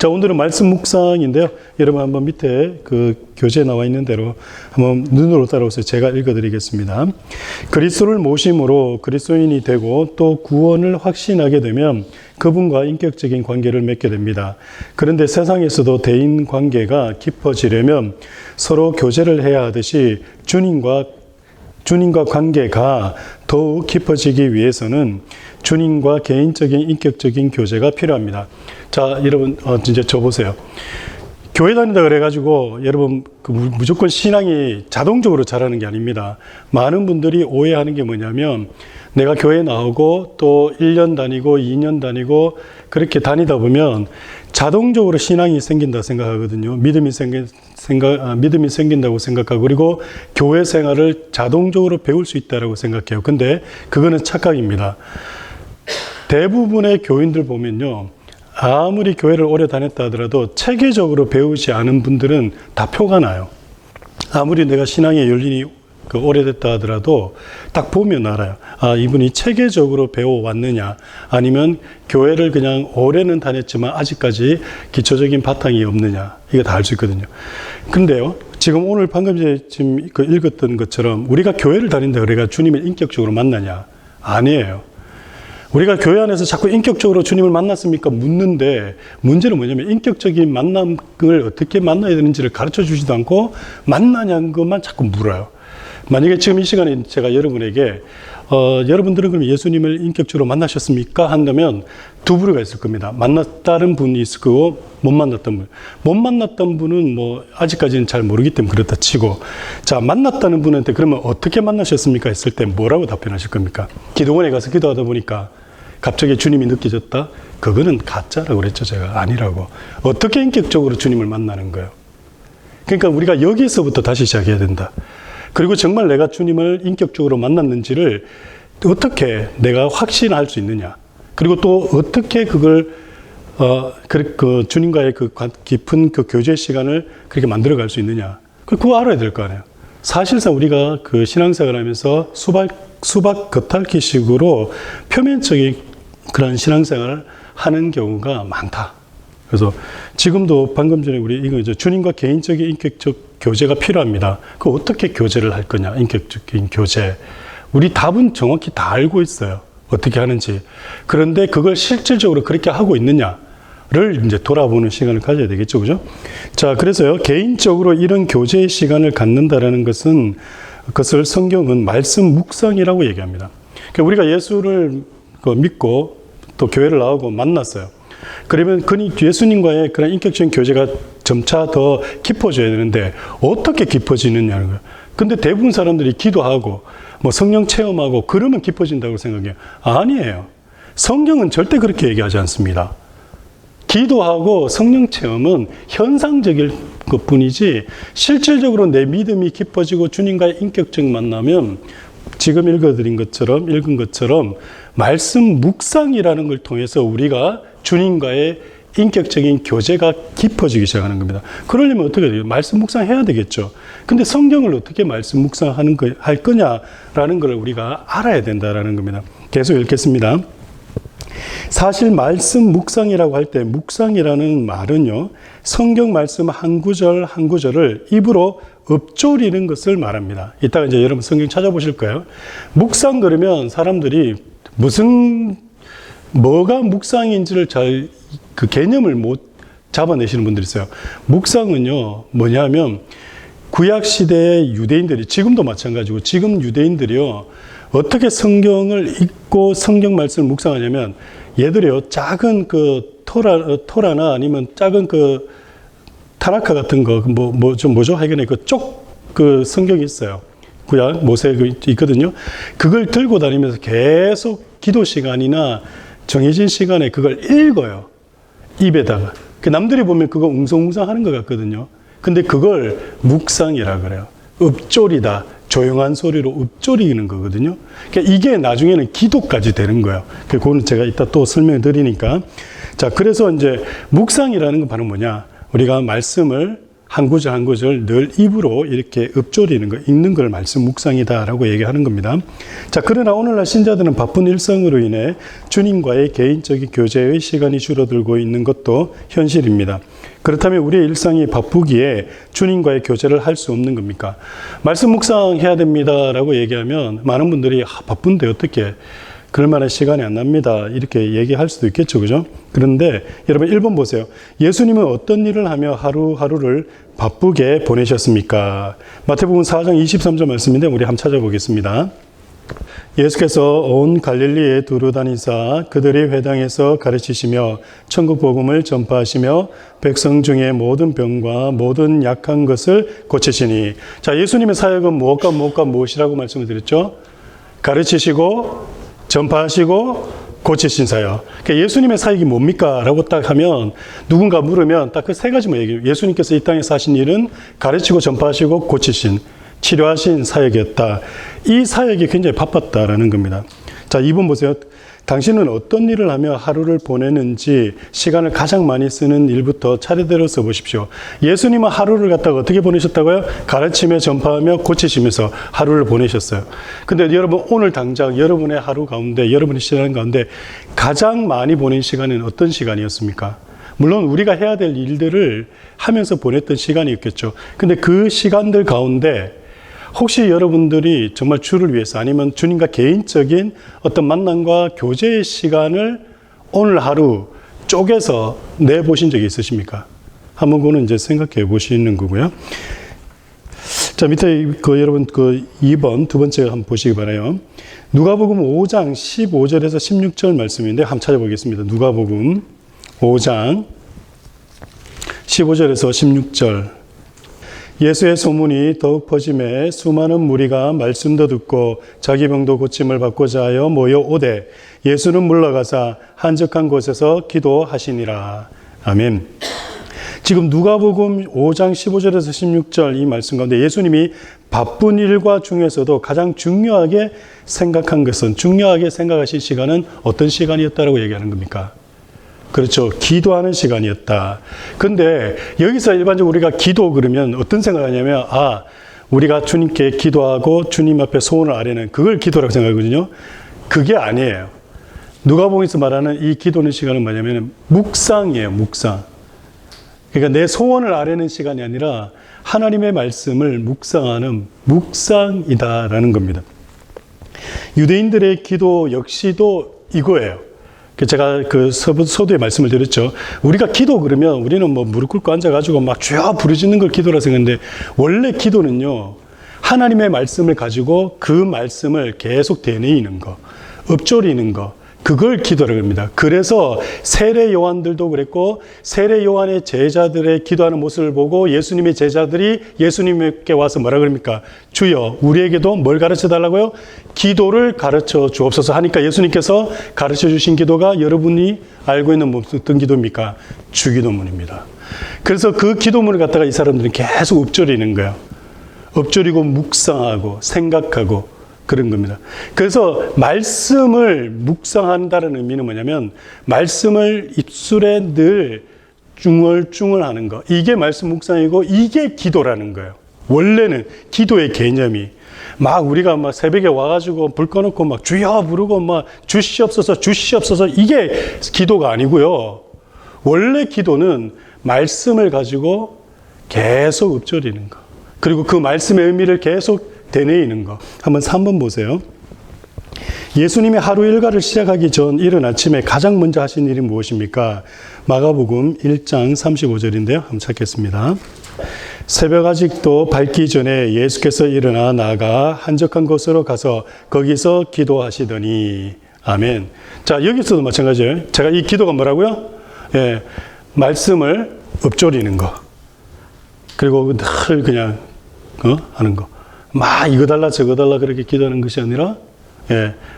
자, 오늘은 말씀 묵상인데요. 여러분 한번 밑에 그 교재에 나와 있는 대로 한번 눈으로 따라오세요. 제가 읽어드리겠습니다. 그리스도를 모심으로 그리스도인이 되고 또 구원을 확신하게 되면 그분과 인격적인 관계를 맺게 됩니다. 그런데 세상에서도 대인 관계가 깊어지려면 서로 교제를 해야 하듯이 주님과 관계가 더욱 깊어지기 위해서는 주님과 개인적인 인격적인 교제가 필요합니다. 자, 여러분 이제 저 보세요. 교회 다닌다 그래가지고 여러분 무조건 신앙이 자동적으로 자라는 게 아닙니다. 많은 분들이 오해하는 게 뭐냐면 내가 교회 나오고 또 1년 다니고 2년 다니고 그렇게 다니다 보면 자동적으로 신앙이 생긴다 생각하거든요. 믿음이 생긴다고 생각하고 그리고 교회 생활을 자동적으로 배울 수 있다고 생각해요. 근데 그거는 착각입니다. 대부분의 교인들 보면요. 아무리 교회를 오래 다녔다 하더라도 체계적으로 배우지 않은 분들은 다 표가 나요. 아무리 내가 신앙의 연륜이 오래됐다 하더라도 딱 보면 알아요. 아, 이분이 체계적으로 배워왔느냐 아니면 교회를 그냥 오래는 다녔지만 아직까지 기초적인 바탕이 없느냐 이거 다 알 수 있거든요. 근데요. 지금 오늘 방금 지금 읽었던 것처럼 우리가 교회를 다닌다 그래가 주님을 인격적으로 만나냐? 아니에요. 우리가 교회 안에서 자꾸 인격적으로 주님을 만났습니까? 묻는데 문제는 뭐냐면 인격적인 만남을 어떻게 만나야 되는지를 가르쳐 주지도 않고 만나냐는 것만 자꾸 물어요. 만약에 지금 이 시간에 제가 여러분에게 여러분들은 그럼 예수님을 인격적으로 만나셨습니까? 한다면 두 부류가 있을 겁니다. 만났다는 분이 있을 거고 못 만났던 분. 못 만났던 분은 뭐 아직까지는 잘 모르기 때문에 그렇다 치고 자, 만났다는 분한테 그러면 어떻게 만나셨습니까? 했을 때 뭐라고 답변하실 겁니까? 기도원에 가서 기도하다 보니까 갑자기 주님이 느껴졌다? 그거는 가짜라고 그랬죠. 제가 아니라고. 어떻게 인격적으로 주님을 만나는 거예요? 그러니까 우리가 여기서부터 다시 시작해야 된다. 그리고 정말 내가 주님을 인격적으로 만났는지를 어떻게 내가 확신할 수 있느냐. 그리고 또 어떻게 그걸 그 주님과의 그 깊은 그 교제 시간을 그렇게 만들어갈 수 있느냐. 그거 알아야 될 거 아니에요. 사실상 우리가 그 신앙생활 하면서 수박 겉핥기식으로 표면적인 그런 신앙생활을 하는 경우가 많다. 그래서 지금도 방금 전에 우리 이거 주님과 개인적인 인격적 교제가 필요합니다. 그 어떻게 교제를 할 거냐? 인격적인 교제. 우리 답은 정확히 다 알고 있어요. 어떻게 하는지. 그런데 그걸 실질적으로 그렇게 하고 있느냐를 이제 돌아보는 시간을 가져야 되겠죠. 그죠? 자, 그래서요. 개인적으로 이런 교제의 시간을 갖는다라는 그것을 성경은 말씀 묵상이라고 얘기합니다. 그러니까 우리가 예수를 믿고 또 교회를 나오고 만났어요. 그러면 예수님과의 그런 인격적인 교제가 점차 더 깊어져야 되는데 어떻게 깊어지느냐는 거예요. 근데 대부분 사람들이 기도하고 뭐 성령 체험하고 그러면 깊어진다고 생각해요. 아니에요. 성경은 절대 그렇게 얘기하지 않습니다. 기도하고 성령 체험은 현상적일 것뿐이지 실질적으로 내 믿음이 깊어지고 주님과의 인격적 만나면 지금 읽은 것처럼 말씀 묵상이라는 걸 통해서 우리가 주님과의 인격적인 교제가 깊어지기 시작하는 겁니다. 그러려면 어떻게 돼요? 말씀 묵상해야 되겠죠. 근데 성경을 어떻게 말씀 할 거냐라는 걸 우리가 알아야 된다라는 겁니다. 계속 읽겠습니다. 사실 말씀 묵상이라고 할 때 묵상이라는 말은요. 성경 말씀 한 구절 한 구절을 입으로 읊조리는 것을 말합니다. 이따가 이제 여러분 성경 찾아보실 거예요. 묵상 그러면 사람들이 뭐가 묵상인지를 잘 그 개념을 못 잡아내시는 분들이 있어요. 묵상은요, 뭐냐면 구약 시대의 유대인들이 지금도 마찬가지고 지금 유대인들이요, 어떻게 성경을 읽고 성경 말씀을 묵상하냐면 얘들이요, 작은 그 토라나 아니면 작은 그 타나카 같은 거, 뭐죠? 하여간에 그 성경이 있어요. 구약, 모세가 있거든요. 그걸 들고 다니면서 계속 기도 시간이나 정해진 시간에 그걸 읽어요. 입에다가. 남들이 보면 그거 웅성웅성 하는 것 같거든요. 근데 그걸 묵상이라 그래요. 읊조리다. 조용한 소리로 읊조리는 거거든요. 그러니까 이게 나중에는 기도까지 되는 거예요. 그거는 제가 이따 또 설명해 드리니까. 자, 그래서 이제 묵상이라는 건 바로 뭐냐? 우리가 말씀을 한 구절 한 구절 늘 입으로 이렇게 읊조리는 거, 읽는 걸 말씀 묵상이다라고 얘기하는 겁니다. 자, 그러나 오늘날 신자들은 바쁜 일상으로 인해 주님과의 개인적인 교제의 시간이 줄어들고 있는 것도 현실입니다. 그렇다면 우리의 일상이 바쁘기에 주님과의 교제를 할 수 없는 겁니까? 말씀 묵상해야 됩니다라고 얘기하면 많은 분들이 바쁜데 어떻게 그럴 만한 시간이 안 납니다. 이렇게 얘기할 수도 있겠죠. 그죠? 그런데 여러분 1번 보세요. 예수님은 어떤 일을 하며 하루하루를 바쁘게 보내셨습니까? 마태복음 4장 23절 말씀인데 우리 한번 찾아보겠습니다. 예수께서 온 갈릴리에 두루 다니사 그들의 회당에서 가르치시며 천국 복음을 전파하시며 백성 중에 모든 병과 모든 약한 것을 고치시니. 자, 예수님의 사역은 무엇과 무엇이라고 말씀을 드렸죠? 가르치시고 전파하시고 고치신 사역. 그러니까 예수님의 사역이 뭡니까? 라고 딱 하면 누군가 물으면 딱 그 세 가지만 얘기해요. 예수님께서 이 땅에서 하신 일은 가르치고 전파하시고 고치신, 치료하신 사역이었다. 이 사역이 굉장히 바빴다라는 겁니다. 자, 2번 보세요. 당신은 어떤 일을 하며 하루를 보내는지 시간을 가장 많이 쓰는 일부터 차례대로 써보십시오. 예수님은 하루를 갖다가 어떻게 보내셨다고요? 가르치며 전파하며 고치시면서 하루를 보내셨어요. 근데 여러분 오늘 당장 여러분의 하루 가운데 여러분의 시간 가운데 가장 많이 보낸 시간은 어떤 시간이었습니까? 물론 우리가 해야 될 일들을 하면서 보냈던 시간이 있겠죠. 근데 그 시간들 가운데 혹시 여러분들이 정말 주를 위해서 아니면 주님과 개인적인 어떤 만남과 교제의 시간을 오늘 하루 쪼개서 내보신 적이 있으십니까? 한번 그거는 이제 생각해 보시는 거고요. 자, 밑에 여러분 2번 두 번째 한번 보시기 바라요. 누가복음 5장 15절에서 16절 말씀인데 한번 찾아보겠습니다. 누가복음 5장 15절에서 16절. 예수의 소문이 더욱 퍼짐에 수많은 무리가 말씀도 듣고 자기 병도 고침을 받고자 하여 모여오되 예수는 물러가사 한적한 곳에서 기도하시니라. 아멘. 지금 누가복음 5장 15절에서 16절 이 말씀 가운데 예수님이 바쁜 일과 중에서도 가장 중요하게 생각한 것은, 중요하게 생각하신 시간은 어떤 시간이었다라고 얘기하는 겁니까? 그렇죠. 기도하는 시간이었다. 근데 여기서 일반적으로 우리가 기도 그러면 어떤 생각을 하냐면, 우리가 주님께 기도하고 주님 앞에 소원을 아뢰는 그걸 기도라고 생각하거든요. 그게 아니에요. 누가복음에서 말하는 이 기도는 시간은 뭐냐면 묵상이에요. 묵상. 그러니까 내 소원을 아뢰는 시간이 아니라 하나님의 말씀을 묵상하는 묵상이다라는 겁니다. 유대인들의 기도 역시도 이거예요. 제가 서두에 말씀을 드렸죠. 우리가 기도 그러면 우리는 뭐 무릎 꿇고 앉아가지고 막 주여 부르짖는 걸 기도라 생각하는데 원래 기도는요, 하나님의 말씀을 가지고 그 말씀을 계속 되뇌이는 거, 읊조리는 거, 그걸 기도라고 합니다. 그래서 세례 요한들도 그랬고 세례 요한의 제자들의 기도하는 모습을 보고 예수님의 제자들이 예수님께 와서 뭐라 그럽니까? 주여 우리에게도 뭘 가르쳐 달라고요? 기도를 가르쳐 주옵소서 하니까 예수님께서 가르쳐 주신 기도가 여러분이 알고 있는 어떤 기도입니까? 주기도문입니다. 그래서 그 기도문을 갖다가 이 사람들은 계속 읊조리는 거예요. 읊조리고 묵상하고 생각하고 그런 겁니다. 그래서 말씀을 묵상한다는 의미는 뭐냐면 말씀을 입술에 늘 중얼중얼 하는 거. 이게 말씀 묵상이고 이게 기도라는 거예요. 원래는 기도의 개념이 막 우리가 막 새벽에 와가지고 불 꺼놓고 막 주여 부르고 막 주시옵소서 주시옵소서 이게 기도가 아니고요. 원래 기도는 말씀을 가지고 계속 읊조리는 거. 그리고 그 말씀의 의미를 계속 되뇌이는 거. 한번 3번 보세요. 예수님이 하루 일과를 시작하기 전 이른 아침에 가장 먼저 하신 일이 무엇입니까? 마가복음 1장 35절인데요. 한번 찾겠습니다. 새벽 아직도 밝기 전에 예수께서 일어나 나아가 한적한 곳으로 가서 거기서 기도하시더니. 아멘. 자, 여기서도 마찬가지예요. 제가 이 기도가 뭐라고요? 예, 말씀을 읊조리는 거. 그리고 늘 그냥 하는 거. 막 이거 달라 저거 달라 그렇게 기도하는 것이 아니라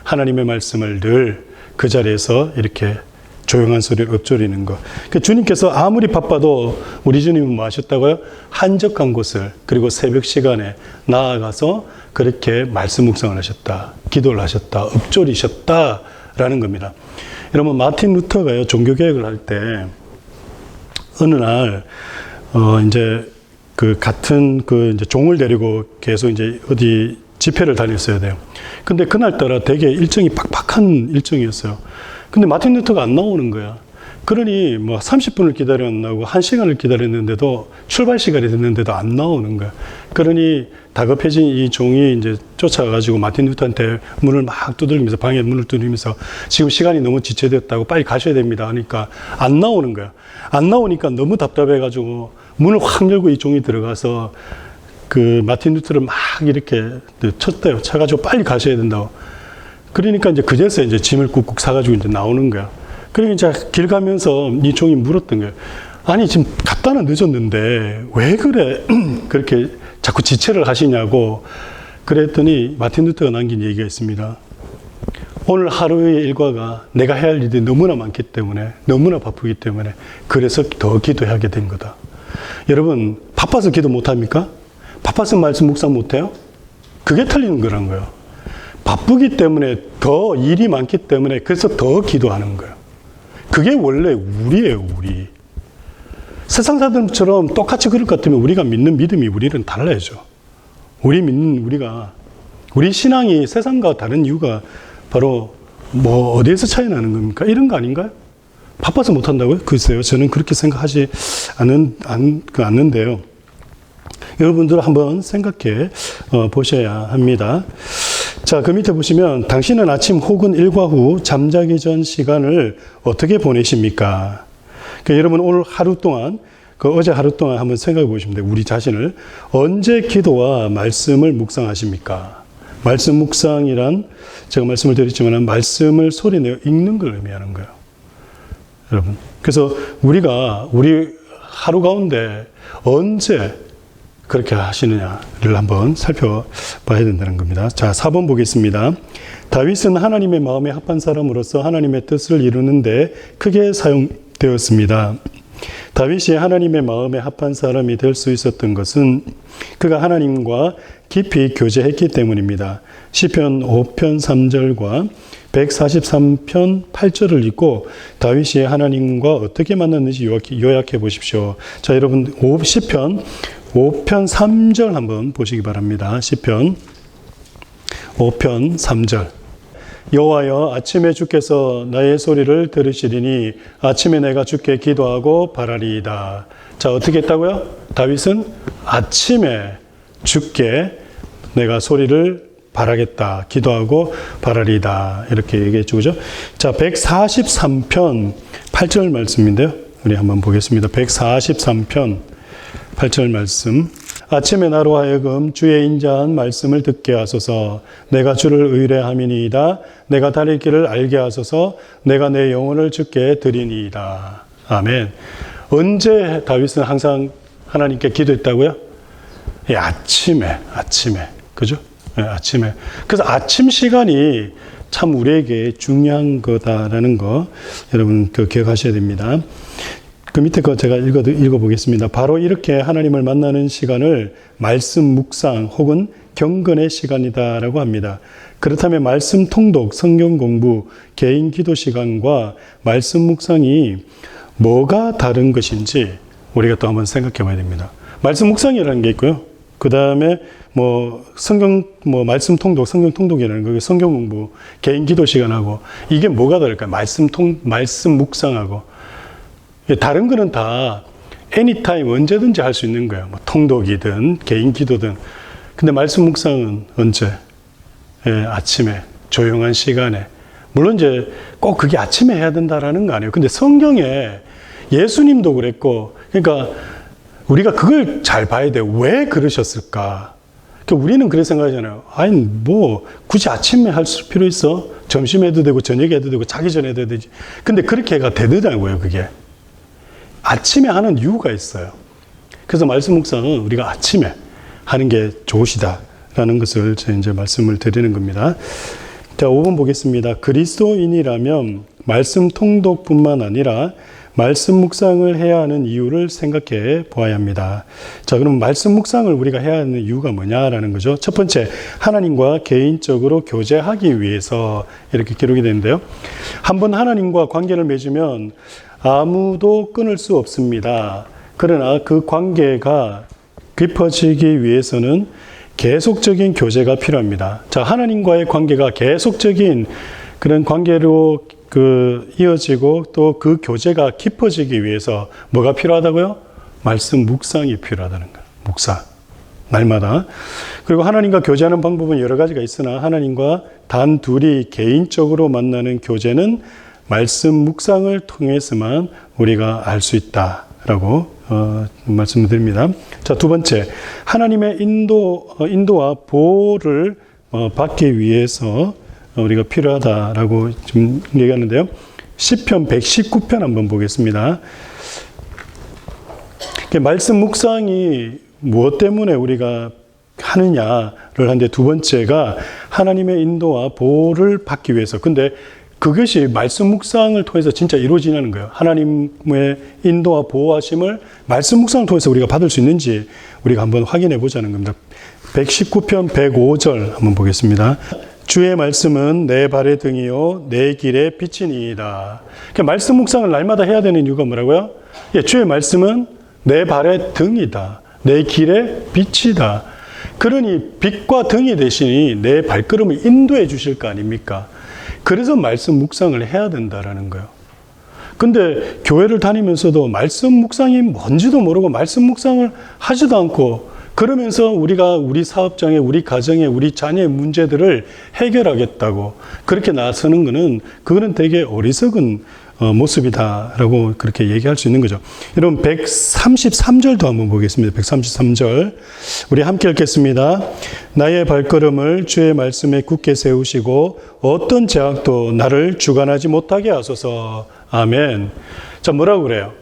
하나님의 말씀을 늘 그 자리에서 이렇게 조용한 소리를 읊조리는 것. 그러니까 주님께서 아무리 바빠도 우리 주님은 뭐 하셨다고요? 한적한 곳을 그리고 새벽 시간에 나아가서 그렇게 말씀 묵상을 하셨다. 기도를 하셨다. 읊조리셨다라는 겁니다. 여러분 마틴 루터가요 종교개혁을 할 때 어느 날 이제 그 같은 그 이제 종을 데리고 계속 이제 어디 집회를 다녔어야 돼요. 근데 그날따라 되게 일정이 빡빡한 일정이었어요. 근데 마틴 루터가 안 나오는 거야. 그러니 뭐 30분을 기다렸나고 1시간을 기다렸는데도 출발 시간이 됐는데도 안 나오는 거야. 그러니 다급해진 이 종이 이제 쫓아가가지고 마틴 루터한테 문을 막 두들기면서 방에 문을 두드리면서 지금 시간이 너무 지체됐다고 빨리 가셔야 됩니다 하니까 안 나오는 거야. 안 나오니까 너무 답답해가지고 문을 확 열고 이 종이 들어가서 그 마틴 루터를 막 이렇게 쳤대요. 쳐가지고 빨리 가셔야 된다고. 그러니까 이제 그제서 이제 짐을 꾹꾹 사가지고 이제 나오는 거야. 그러니까 이제 길 가면서 이 종이 물었던 거예요. 아니, 지금 갔다는 늦었는데 왜 그래? 그렇게 자꾸 지체를 하시냐고. 그랬더니 마틴 루터가 남긴 얘기가 있습니다. 오늘 하루의 일과가 내가 해야 할 일이 너무나 많기 때문에, 너무나 바쁘기 때문에 그래서 더 기도하게 된 거다. 여러분, 바빠서 기도 못합니까? 바빠서 말씀 묵상 못해요? 그게 틀리는 거란 거예요. 바쁘기 때문에 더 일이 많기 때문에 그래서 더 기도하는 거예요. 그게 원래 우리예요, 우리. 세상 사람들처럼 똑같이 그럴 것 같으면 우리가 믿는 믿음이 우리는 달라야죠. 우리 신앙이 세상과 다른 이유가 바로 뭐 어디에서 차이 나는 겁니까? 이런 거 아닌가요? 바빠서 못한다고요? 글쎄요. 저는 그렇게 생각하지 않는데요. 여러분들 한번 생각해 보셔야 합니다. 자, 그 밑에 보시면 당신은 아침 혹은 일과 후 잠자기 전 시간을 어떻게 보내십니까? 그러니까 여러분 오늘 하루 동안, 어제 하루 동안 한번 생각해 보시면 돼요. 우리 자신을 언제 기도와 말씀을 묵상하십니까? 말씀 묵상이란 제가 말씀을 드렸지만 말씀을 소리내어 읽는 걸 의미하는 거예요. 여러분. 그래서 우리 하루 가운데 언제 그렇게 하시느냐를 한번 살펴봐야 된다는 겁니다. 자, 4번 보겠습니다. 다윗은 하나님의 마음에 합한 사람으로서 하나님의 뜻을 이루는데 크게 사용되었습니다. 다윗이 하나님의 마음에 합한 사람이 될 수 있었던 것은 그가 하나님과 깊이 교제했기 때문입니다. 시편 5편 3절과 143편 8절을 읽고 다윗이 하나님과 어떻게 만났는지 요약해 보십시오. 자, 여러분 시편 5편 3절 한번 보시기 바랍니다. 시편 5편 3절. 여호와여, 아침에 주께서 나의 소리를 들으시리니 아침에 내가 주께 기도하고 바라리이다. 자, 어떻게 했다고요? 다윗은 아침에 주께 내가 소리를 바라겠다. 기도하고 바라리이다. 이렇게 얘기했죠. 그죠? 자, 143편 8절 말씀인데요. 우리 한번 보겠습니다. 143편 8절 말씀. 아침에 나로 하여금 주의 인자한 말씀을 듣게 하소서. 내가 주를 의뢰함이니이다. 내가 다릴 길을 알게 하소서. 내가 내 영혼을 주께 드리니이다. 아멘. 언제 다윗은 항상 하나님께 기도했다고요? 예, 아침에. 그죠? 예, 아침에. 그래서 아침 시간이 참 우리에게 중요한 거다라는 거 여러분 기억하셔야 됩니다. 그 밑에 거 제가 읽어보겠습니다. 바로 이렇게 하나님을 만나는 시간을 말씀 묵상 혹은 경건의 시간이다라고 합니다. 그렇다면 말씀 통독, 성경 공부, 개인 기도 시간과 말씀 묵상이 뭐가 다른 것인지 우리가 또 한번 생각해 봐야 됩니다. 말씀 묵상이라는 게 있고요. 그 다음에 말씀 통독, 성경 통독이라는 거, 성경 공부, 개인 기도 시간하고 이게 뭐가 다를까요? 말씀 묵상하고. 다른 거는 다 anytime 언제든지 할 수 있는 거예요. 통독이든 개인 기도든. 근데 말씀 묵상은 언제? 예, 아침에 조용한 시간에. 물론 이제 꼭 그게 아침에 해야 된다라는 거 아니에요. 근데 성경에 예수님도 그랬고, 그러니까 우리가 그걸 잘 봐야 돼요. 왜 그러셨을까? 그러니까 우리는 그렇게 생각하잖아요. 아니 굳이 아침에 할 필요 있어? 점심에 해도 되고 저녁에 해도 되고 자기 전에 해도 되지. 근데 그렇게 해가 되더라고요, 그게. 아침에 하는 이유가 있어요. 그래서 말씀 묵상은 우리가 아침에 하는 게 좋으시다라는 것을 제가 이제 말씀을 드리는 겁니다. 자, 5번 보겠습니다. 그리스도인이라면 말씀 통독뿐만 아니라 말씀 묵상을 해야 하는 이유를 생각해 보아야 합니다. 자, 그럼 말씀 묵상을 우리가 해야 하는 이유가 뭐냐라는 거죠. 첫 번째, 하나님과 개인적으로 교제하기 위해서 이렇게 기록이 되는데요. 한번 하나님과 관계를 맺으면 아무도 끊을 수 없습니다. 그러나 그 관계가 깊어지기 위해서는 계속적인 교제가 필요합니다. 자, 하나님과의 관계가 계속적인 그런 관계로 이어지고 또 그 교제가 깊어지기 위해서 뭐가 필요하다고요? 말씀 묵상이 필요하다는 거예요. 묵상. 날마다. 그리고 하나님과 교제하는 방법은 여러 가지가 있으나 하나님과 단 둘이 개인적으로 만나는 교제는 말씀 묵상을 통해서만 우리가 알 수 있다라고 말씀을 드립니다. 자, 두 번째, 하나님의 인도와 보호를 받기 위해서 우리가 필요하다라고 지금 얘기하는데요. 시편 119편 한번 보겠습니다. 말씀 묵상이 무엇 때문에 우리가 하느냐를 하는데 두 번째가 하나님의 인도와 보호를 받기 위해서. 근데 그것이 말씀 묵상을 통해서 진짜 이루어지냐는 거예요. 하나님의 인도와 보호하심을 말씀 묵상을 통해서 우리가 받을 수 있는지 우리가 한번 확인해 보자는 겁니다. 119편 105절 한번 보겠습니다. 주의 말씀은 내 발의 등이요 내 길의 빛이니이다. 그러니까 말씀 묵상을 날마다 해야 되는 이유가 뭐라고요? 예, 주의 말씀은 내 발의 등이다. 내 길의 빛이다. 그러니 빛과 등이 되시니 내 발걸음을 인도해 주실 거 아닙니까? 그래서 말씀 묵상을 해야 된다라는 거예요. 근데 교회를 다니면서도 말씀 묵상이 뭔지도 모르고 말씀 묵상을 하지도 않고 그러면서 우리가 우리 사업장에, 우리 가정에, 우리 자녀의 문제들을 해결하겠다고 그렇게 나서는 거는 그거는 되게 어리석은 모습이다라고 그렇게 얘기할 수 있는 거죠. 여러분 133절도 한번 보겠습니다. 133절 우리 함께 읽겠습니다. 나의 발걸음을 주의 말씀에 굳게 세우시고 어떤 제약도 나를 주관하지 못하게 하소서. 아멘. 자, 뭐라고 그래요?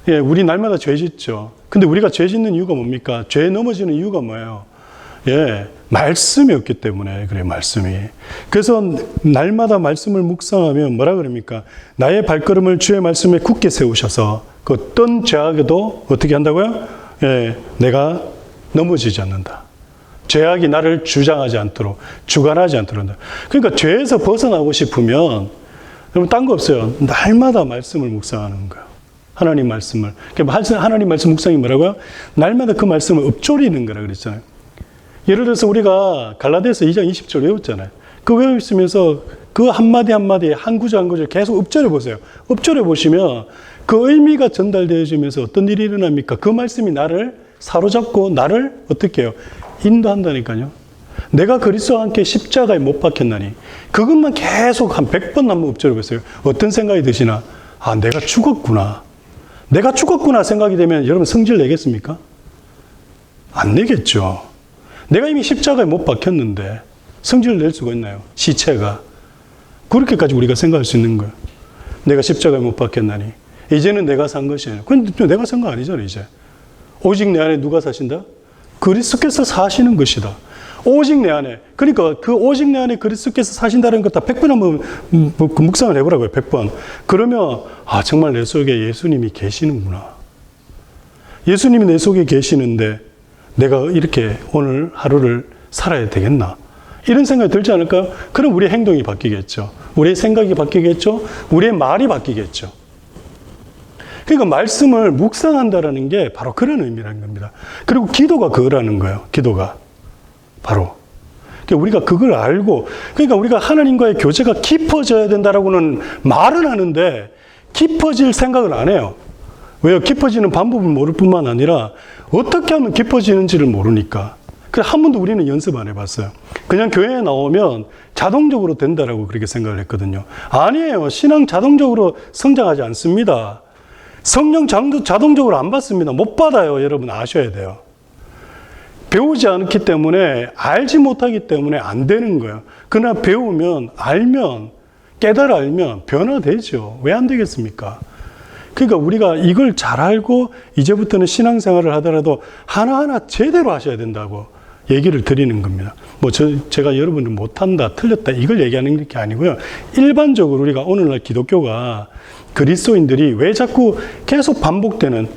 예, 우리 날마다 죄 짓죠. 근데 우리가 죄 짓는 이유가 뭡니까? 죄에 넘어지는 이유가 뭐예요? 예, 말씀이 없기 때문에 그래요, 말씀이. 그래서 날마다 말씀을 묵상하면 뭐라 그럽니까? 나의 발걸음을 주의 말씀에 굳게 세우셔서 그 어떤 죄악에도 어떻게 한다고요? 예, 내가 넘어지지 않는다. 죄악이 나를 주장하지 않도록, 주관하지 않도록 한다. 그러니까 죄에서 벗어나고 싶으면 여러분 딴 거 없어요. 날마다 말씀을 묵상하는 거예요. 하나님 말씀을. 하나님 말씀 묵상이 뭐라고요? 날마다 그 말씀을 읊조리는 거라 그랬잖아요. 예를 들어서 우리가 갈라디아서 2장 20절 외웠잖아요. 그 외우시면서 그 한마디 한마디 한 구절 한 구절 계속 읊조려 보세요. 읊조려 보시면 그 의미가 전달되어지면서 어떤 일이 일어납니까? 그 말씀이 나를 사로잡고 나를 어떻게 해요? 인도한다니까요. 내가 그리스도와 함께 십자가에 못 박혔나니 그것만 계속 한 100번 한번 읊조려 보세요. 어떤 생각이 드시나? 아, 내가 죽었구나. 내가 죽었구나 생각이 되면 여러분 성질 내겠습니까? 안 내겠죠. 내가 이미 십자가에 못 박혔는데 성질을 낼 수가 있나요? 시체가. 그렇게까지 우리가 생각할 수 있는 거예요. 내가 십자가에 못 박혔나니 이제는 내가 산 것이에요. 근데 내가 산 거 아니잖아요, 이제. 오직 내 안에 누가 사신다? 그리스도께서 사시는 것이다. 오직 내 안에. 그러니까 그 오직 내 안에 그리스도께서 사신다는 것 다 100번 한번 묵상을 해보라고요. 100번. 그러면 아, 정말 내 속에 예수님이 계시는구나. 예수님이 내 속에 계시는데 내가 이렇게 오늘 하루를 살아야 되겠나? 이런 생각이 들지 않을까요? 그럼 우리의 행동이 바뀌겠죠. 우리의 생각이 바뀌겠죠. 우리의 말이 바뀌겠죠. 그러니까 말씀을 묵상한다라는 게 바로 그런 의미라는 겁니다. 그리고 기도가 그거라는 거예요. 기도가. 바로. 그러니까 우리가 그걸 알고, 그러니까 우리가 하나님과의 교제가 깊어져야 된다라고는 말은 하는데 깊어질 생각을 안 해요. 왜요? 깊어지는 방법을 모를 뿐만 아니라 어떻게 하면 깊어지는지를 모르니까. 그래서 한 번도 우리는 연습 안 해봤어요. 그냥 교회에 나오면 자동적으로 된다라고 그렇게 생각을 했거든요. 아니에요. 신앙 자동적으로 성장하지 않습니다. 성령 자동적으로 안 받습니다. 못 받아요. 여러분 아셔야 돼요. 배우지 않기 때문에, 알지 못하기 때문에 안 되는 거예요. 그러나 배우면, 알면, 깨달아 알면 변화되죠. 왜 안 되겠습니까? 그러니까 우리가 이걸 잘 알고 이제부터는 신앙생활을 하더라도 하나하나 제대로 하셔야 된다고 얘기를 드리는 겁니다. 뭐 제가 여러분들 못한다, 틀렸다 이걸 얘기하는 게 아니고요. 일반적으로 우리가 오늘날 기독교가 그리스도인들이 왜 자꾸 계속 반복되는,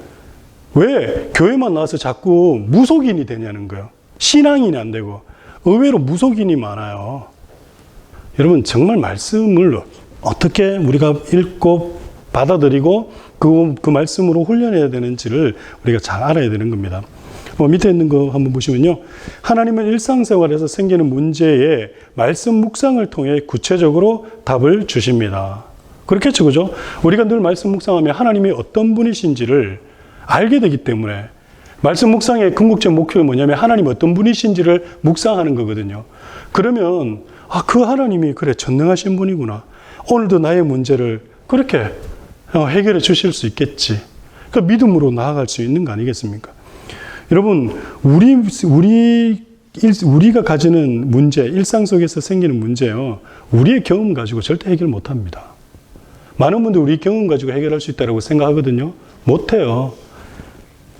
왜 교회만 나와서 자꾸 무속인이 되냐는 거예요. 신앙인이 안 되고 의외로 무속인이 많아요. 여러분 정말 말씀을 어떻게 우리가 읽고 받아들이고 그 말씀으로 훈련해야 되는지를 우리가 잘 알아야 되는 겁니다. 밑에 있는 거 한번 보시면요. 하나님은 일상생활에서 생기는 문제에 말씀 묵상을 통해 구체적으로 답을 주십니다. 그렇겠죠, 그죠? 우리가 늘 말씀 묵상하면 하나님이 어떤 분이신지를 알게 되기 때문에 말씀 묵상의 궁극적 목표는 뭐냐면 하나님 어떤 분이신지를 묵상하는 거거든요. 그러면 그 하나님이 그래 전능하신 분이구나. 오늘도 나의 문제를 그렇게 해결해 주실 수 있겠지. 그 믿음으로 나아갈 수 있는 거 아니겠습니까? 여러분, 우리가 가지는 문제, 일상 속에서 생기는 문제요. 우리의 경험 가지고 절대 해결 못 합니다. 많은 분들 우리 경험 가지고 해결할 수 있다고 생각하거든요. 못 해요.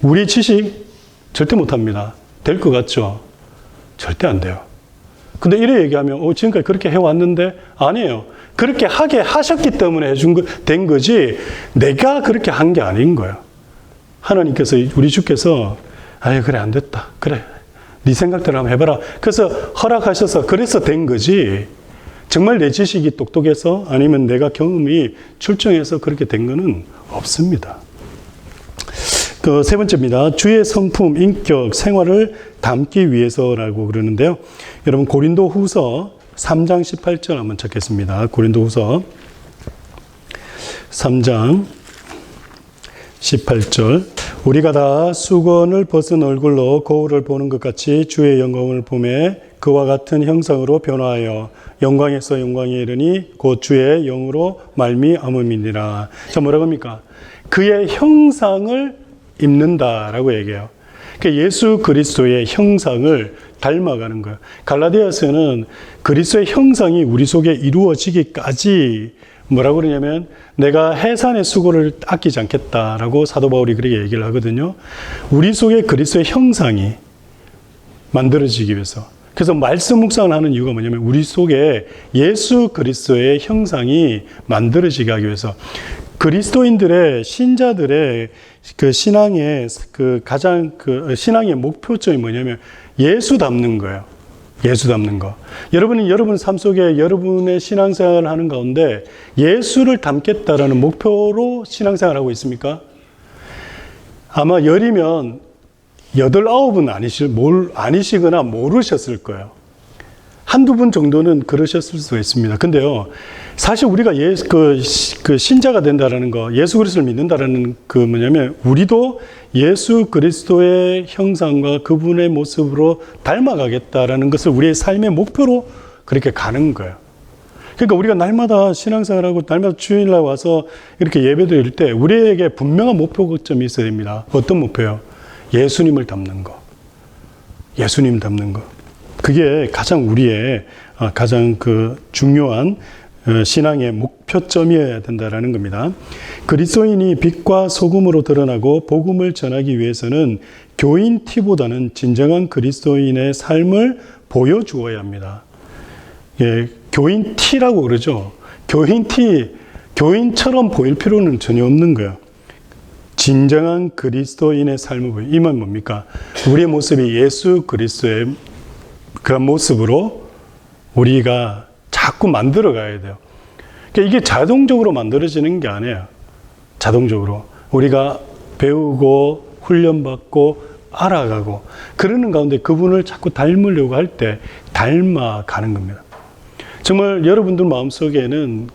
우리 지식 절대 못 합니다. 될 것 같죠? 절대 안 돼요. 근데 이래 얘기하면, 지금까지 그렇게 해왔는데, 아니에요. 그렇게 하게 하셨기 때문에 된 거지, 내가 그렇게 한 게 아닌 거예요. 하나님께서, 우리 주께서, 그래, 안 됐다. 그래. 네 생각대로 한번 해봐라. 그래서 허락하셔서, 그래서 된 거지, 정말 내 지식이 똑똑해서 아니면 내가 경험이 출중해서 그렇게 된 거는 없습니다. 세 번째입니다. 주의 성품, 인격, 생활을 담기 위해서라고 그러는데요. 여러분 고린도 후서 3장 18절 한번 찾겠습니다. 고린도 후서 3장 18절. 우리가 다 수건을 벗은 얼굴로 거울을 보는 것 같이 주의 영광을 보매 그와 같은 형상으로 변화하여 영광에서 영광에 이르니 곧 주의 영으로 말미암음이니라. 자, 뭐라고 합니까? 그의 형상을 입는다라고 얘기해요. 그러니까 예수 그리스도의 형상을 닮아가는 거예요. 갈라디아서는 그리스도의 형상이 우리 속에 이루어지기까지 뭐라고 그러냐면 내가 해산의 수고를 아끼지 않겠다라고 사도 바울이 그렇게 얘기를 하거든요. 우리 속에 그리스도의 형상이 만들어지기 위해서. 그래서 말씀 묵상을 하는 이유가 뭐냐면 우리 속에 예수 그리스도의 형상이 만들어지게 하기 위해서 그리스도인들의 신자들의 그 신앙의 가장 신앙의 목표점이 뭐냐면 예수 닮는 거예요. 예수 닮는 거. 여러분이 여러분 삶 속에 여러분의 신앙생활을 하는 가운데 예수를 닮겠다라는 목표로 신앙생활을 하고 있습니까? 아마 10이면 8, 9은 아니시거나 모르셨을 거예요. 한두 분 정도는 그러셨을 수가 있습니다. 근데요, 사실 우리가 신자가 된다라는 거, 예수 그리스도를 믿는다라는 뭐냐면, 우리도 예수 그리스도의 형상과 그분의 모습으로 닮아가겠다라는 것을 우리의 삶의 목표로 그렇게 가는 거예요. 그러니까 우리가 날마다 신앙생활하고 날마다 주일날 와서 이렇게 예배 드릴 때 우리에게 분명한 목표점이 있어야 됩니다. 어떤 목표요? 예수님을 닮는 거. 예수님 닮는 거. 그게 가장 우리의 가장 중요한 신앙의 목표점이어야 된다라는 겁니다. 그리스도인이 빛과 소금으로 드러나고 복음을 전하기 위해서는 교인 티보다는 진정한 그리스도인의 삶을 보여주어야 합니다. 예, 교인 티라고 그러죠. 교인 티, 교인처럼 보일 필요는 전혀 없는 거예요. 진정한 그리스도인의 삶을 보여. 이 말은 뭡니까? 우리의 모습이 예수 그리스도의 그런 모습으로 우리가 자꾸 만들어 가야 돼요. 그러니까 이게 자동적으로 만들어지는 게 아니에요. 자동적으로. 우리가 배우고 훈련받고 알아가고 그러는 가운데 그분을 자꾸 닮으려고 할 때 닮아가는 겁니다. 정말 여러분들 마음속에는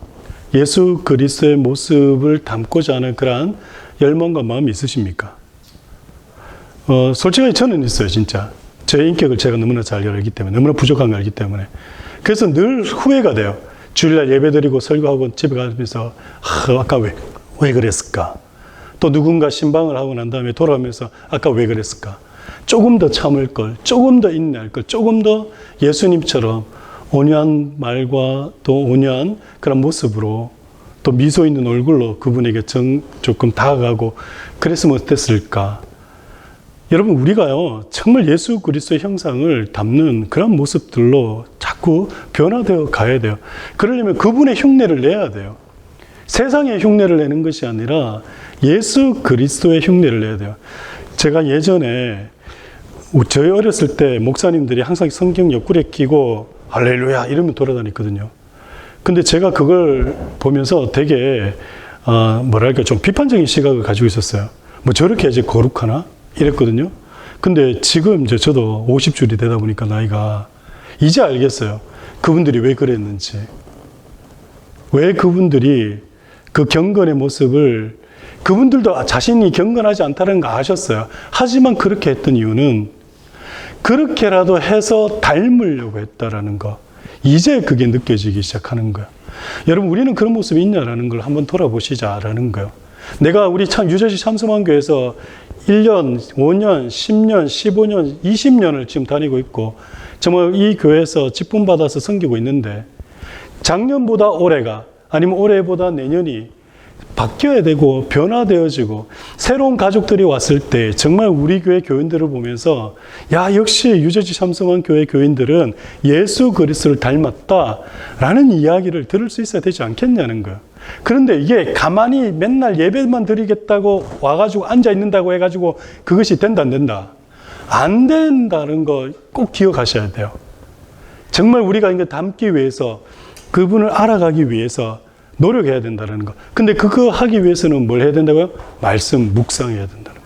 예수 그리스도의 모습을 담고자 하는 그러한 열망과 마음이 있으십니까? 솔직하게 저는 있어요, 진짜. 제 인격을 제가 너무나 잘 알기 때문에, 너무나 부족한 걸 알기 때문에. 그래서 늘 후회가 돼요. 주일날 예배드리고 설교하고 집에 가면서 아까 왜 그랬을까? 또 누군가 신방을 하고 난 다음에 돌아오면서 아까 왜 그랬을까? 조금 더 참을 걸, 조금 더 인내할 걸, 조금 더 예수님처럼 온유한 말과 또 온유한 그런 모습으로 또 미소 있는 얼굴로 그분에게 조금 다가가고 그랬으면 어땠을까? 여러분, 우리가요, 정말 예수 그리스도의 형상을 담는 그런 모습들로 자꾸 변화되어 가야 돼요. 그러려면 그분의 흉내를 내야 돼요. 세상의 흉내를 내는 것이 아니라 예수 그리스도의 흉내를 내야 돼요. 제가 예전에 저희 어렸을 때 목사님들이 항상 성경 옆구리에 끼고 할렐루야 이러면 돌아다녔거든요. 근데 제가 그걸 보면서 되게 좀 비판적인 시각을 가지고 있었어요. 뭐 저렇게 이제 거룩하나? 이랬거든요. 근데 지금 이제 저도 50줄이 되다 보니까 나이가 이제 알겠어요. 그분들이 왜 그랬는지. 왜 그분들이 그 경건의 모습을 그분들도 자신이 경건하지 않다는 거 아셨어요. 하지만 그렇게 했던 이유는 그렇게라도 해서 닮으려고 했다라는 거. 이제 그게 느껴지기 시작하는 거야. 여러분, 우리는 그런 모습이 있냐라는 걸 한번 돌아보시자라는 거예요. 내가 우리 참 유저지 참수만교에서 1년, 5년, 10년, 15년, 20년을 지금 다니고 있고 정말 이 교회에서 직분 받아서 섬기고 있는데 작년보다 올해가 아니면 올해보다 내년이 바뀌어야 되고 변화되어지고 새로운 가족들이 왔을 때 정말 우리 교회 교인들을 보면서 야, 역시 유저지 참성한 교회 교인들은 예수 그리스도를 닮았다라는 이야기를 들을 수 있어야 되지 않겠냐는 거예요. 그런데 이게 가만히 맨날 예배만 드리겠다고 와가지고 앉아 있는다고 해가지고 그것이 된다 안 된다? 안 된다는 거 꼭 기억하셔야 돼요. 정말 우리가 이거 담기 위해서 그분을 알아가기 위해서 노력해야 된다는 거. 근데 그거 하기 위해서는 뭘 해야 된다고요? 말씀 묵상해야 된다는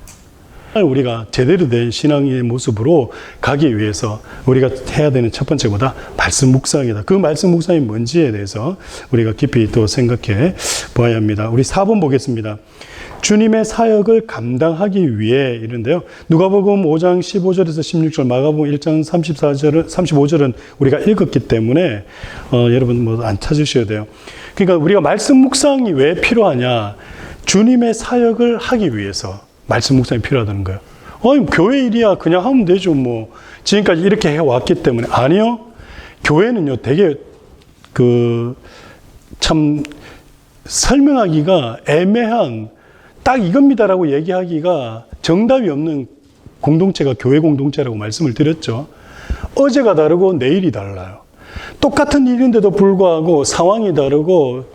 거. 우리가 제대로 된 신앙의 모습으로 가기 위해서 우리가 해야 되는 첫 번째보다 말씀 묵상이다. 그 말씀 묵상이 뭔지에 대해서 우리가 깊이 또 생각해 보아야 합니다. 우리 4번 보겠습니다. 주님의 사역을 감당하기 위해 이런데요. 누가복음 5장 15절에서 16절, 마가복음 1장 34절은 35절은 우리가 읽었기 때문에 여러분 뭐 안 찾으셔야 돼요. 그러니까 우리가 말씀 묵상이 왜 필요하냐? 주님의 사역을 하기 위해서 말씀 묵상이 필요하다는 거예요. 교회 일이야 그냥 하면 되죠. 뭐 지금까지 이렇게 해왔기 때문에. 아니요. 교회는요 되게 참 설명하기가 애매한 딱 이겁니다라고 얘기하기가 정답이 없는 공동체가 교회 공동체라고 말씀을 드렸죠. 어제가 다르고 내일이 달라요. 똑같은 일인데도 불구하고 상황이 다르고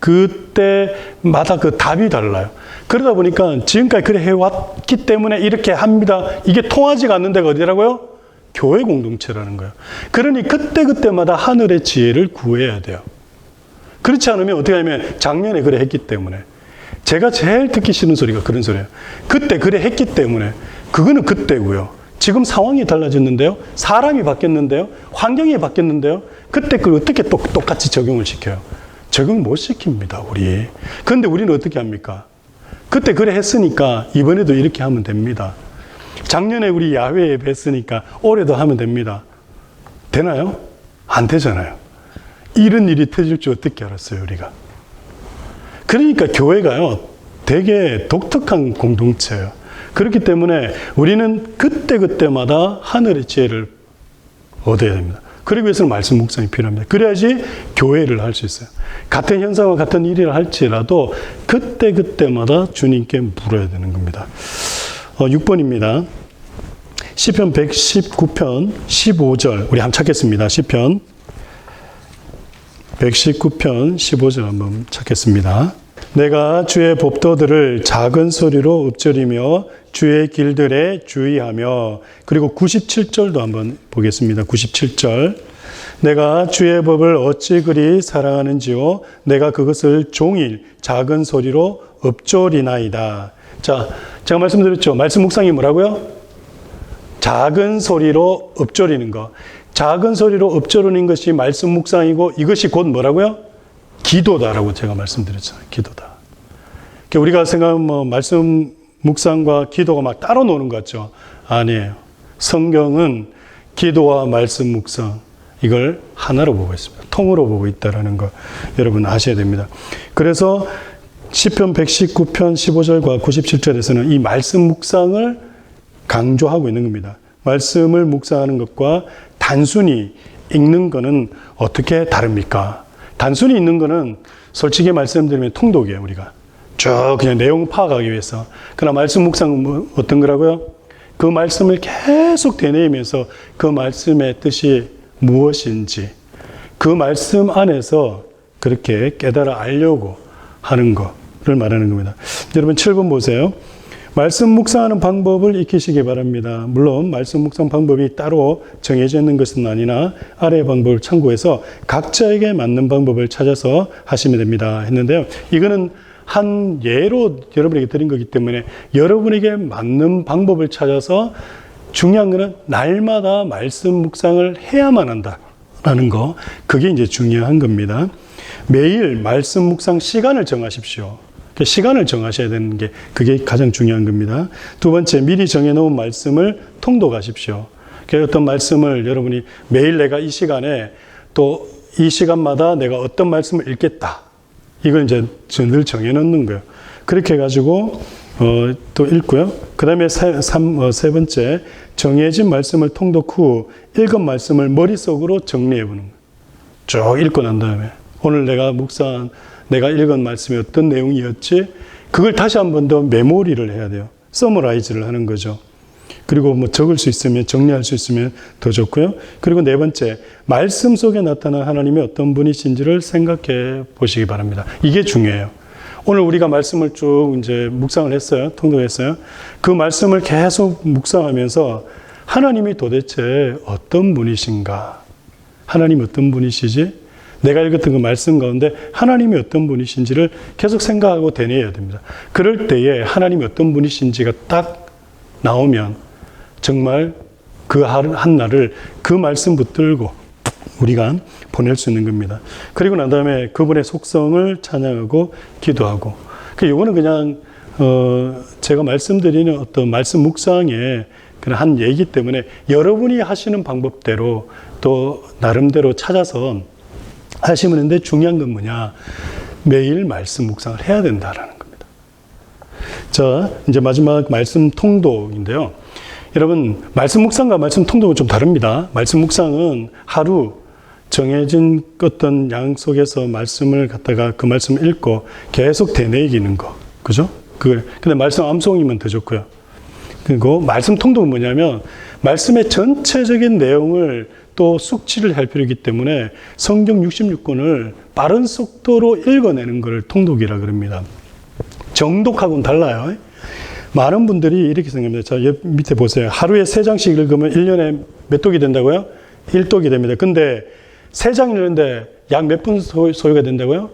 그때마다 그 답이 달라요. 그러다 보니까 지금까지 그래 해왔기 때문에 이렇게 합니다. 이게 통하지가 않는 데가 어디라고요? 교회 공동체라는 거예요. 그러니 그때그때마다 하늘의 지혜를 구해야 돼요. 그렇지 않으면 어떻게 하면 작년에 그래 했기 때문에 제가 제일 듣기 싫은 소리가 그런 소리예요. 그때 그래 했기 때문에 그거는 그때고요. 지금 상황이 달라졌는데요. 사람이 바뀌었는데요. 환경이 바뀌었는데요. 그때 그걸 어떻게 똑같이 적용을 시켜요? 적용 못 시킵니다, 우리. 그런데 우리는 어떻게 합니까? 그때 그래 했으니까 이번에도 이렇게 하면 됩니다. 작년에 우리 야외 예배 했으니까 올해도 하면 됩니다. 되나요? 안 되잖아요. 이런 일이 터질 줄 어떻게 알았어요, 우리가? 그러니까 교회가요, 되게 독특한 공동체예요. 그렇기 때문에 우리는 그때그때마다 하늘의 지혜를 얻어야 됩니다. 그러기 위해서는 말씀 묵상이 필요합니다. 그래야지 교회를 할 수 있어요. 같은 현상과 같은 일을 할지라도 그때그때마다 주님께 물어야 되는 겁니다. 6번입니다. 시편 119편 15절 우리 한번 찾겠습니다. 시편 119편 15절 한번 찾겠습니다. 내가 주의 법도들을 작은 소리로 읊조리며 주의 길들에 주의하며. 그리고 97절도 한번 보겠습니다. 97절. 내가 주의 법을 어찌 그리 사랑하는지요 내가 그것을 종일 작은 소리로 읊조리나이다. 자, 제가 말씀드렸죠. 말씀 묵상이 뭐라고요? 작은 소리로 읊조리는 거. 작은 소리로 읊조리는 것이 말씀 묵상이고 이것이 곧 뭐라고요? 기도다라고 제가 말씀드렸잖아요. 기도다. 우리가 생각하면 말씀 묵상과 기도가 막 따로 노는 것 같죠? 아니에요. 성경은 기도와 말씀 묵상 이걸 하나로 보고 있습니다. 통으로 보고 있다는 거 여러분 아셔야 됩니다. 그래서 시편 119편 15절과 97절에서는 이 말씀 묵상을 강조하고 있는 겁니다. 말씀을 묵상하는 것과 단순히 읽는 것은 어떻게 다릅니까? 단순히 읽는 것은 솔직히 말씀드리면 통독이에요. 우리가 쭉 그냥 내용 파악하기 위해서. 그러나 말씀 묵상은 뭐 어떤 거라고요? 그 말씀을 계속 되뇌이면서 그 말씀의 뜻이 무엇인지 그 말씀 안에서 그렇게 깨달아 알려고 하는 것을 말하는 겁니다. 여러분 7번 보세요. 말씀 묵상하는 방법을 익히시기 바랍니다. 물론 말씀 묵상 방법이 따로 정해져 있는 것은 아니나 아래의 방법을 참고해서 각자에게 맞는 방법을 찾아서 하시면 됩니다 했는데요. 이거는 한 예로 여러분에게 드린 거기 때문에 여러분에게 맞는 방법을 찾아서 중요한 거는 날마다 말씀 묵상을 해야만 한다라는 거, 그게 이제 중요한 겁니다. 매일 말씀 묵상 시간을 정하십시오. 시간을 정하셔야 되는 게 그게 가장 중요한 겁니다. 두 번째, 미리 정해놓은 말씀을 통독하십시오. 어떤 말씀을 여러분이 매일 내가 이 시간에 또 이 시간마다 내가 어떤 말씀을 읽겠다. 이걸 이제 늘 정해놓는 거예요. 그렇게 해가지고 또 읽고요. 그 다음에 세 번째, 정해진 말씀을 통독 후 읽은 말씀을 머릿속으로 정리해보는 거예요. 쭉 읽고 난 다음에 오늘 내가 읽은 말씀이 어떤 내용이었지? 그걸 다시 한 번 더 메모리를 해야 돼요. 서머라이즈를 하는 거죠. 그리고 뭐 적을 수 있으면, 정리할 수 있으면 더 좋고요. 그리고 네 번째, 말씀 속에 나타난 하나님이 어떤 분이신지를 생각해 보시기 바랍니다. 이게 중요해요. 오늘 우리가 말씀을 쭉 이제 묵상을 했어요. 통독했어요. 그 말씀을 계속 묵상하면서 하나님이 도대체 어떤 분이신가? 하나님이 어떤 분이시지? 내가 읽었던 그 말씀 가운데 하나님이 어떤 분이신지를 계속 생각하고 되뇌어야 됩니다. 그럴 때에 하나님이 어떤 분이신지가 딱 나오면 정말 그 한 날을 그 말씀 붙들고 우리가 보낼 수 있는 겁니다. 그리고 난 다음에 그분의 속성을 찬양하고 기도하고. 이거는 그냥 제가 말씀드리는 어떤 말씀 묵상의 그런 한 얘기 때문에 여러분이 하시는 방법대로 또 나름대로 찾아서 하시면 되는데, 중요한 건 뭐냐? 매일 말씀 묵상을 해야 된다라는 겁니다. 자, 이제 마지막 말씀 통독인데요. 여러분, 말씀 묵상과 말씀 통독은 좀 다릅니다. 말씀 묵상은 하루 정해진 어떤 양 속에서 말씀을 갖다가 그 말씀을 읽고 계속 되뇌이는 거. 그죠? 근데 말씀 암송이면 더 좋고요. 그리고 말씀 통독은 뭐냐면 말씀의 전체적인 내용을 또 숙지를 할 필요이기 때문에 성경 66권을 빠른 속도로 읽어내는 걸 통독이라 그럽니다. 정독하고는 달라요. 많은 분들이 이렇게 생각합니다. 자, 옆 밑에 보세요. 하루에 3장씩 읽으면 1년에 몇 독이 된다고요? 1독이 됩니다. 근데 3장 읽는데 약 몇 분 소요가 된다고요?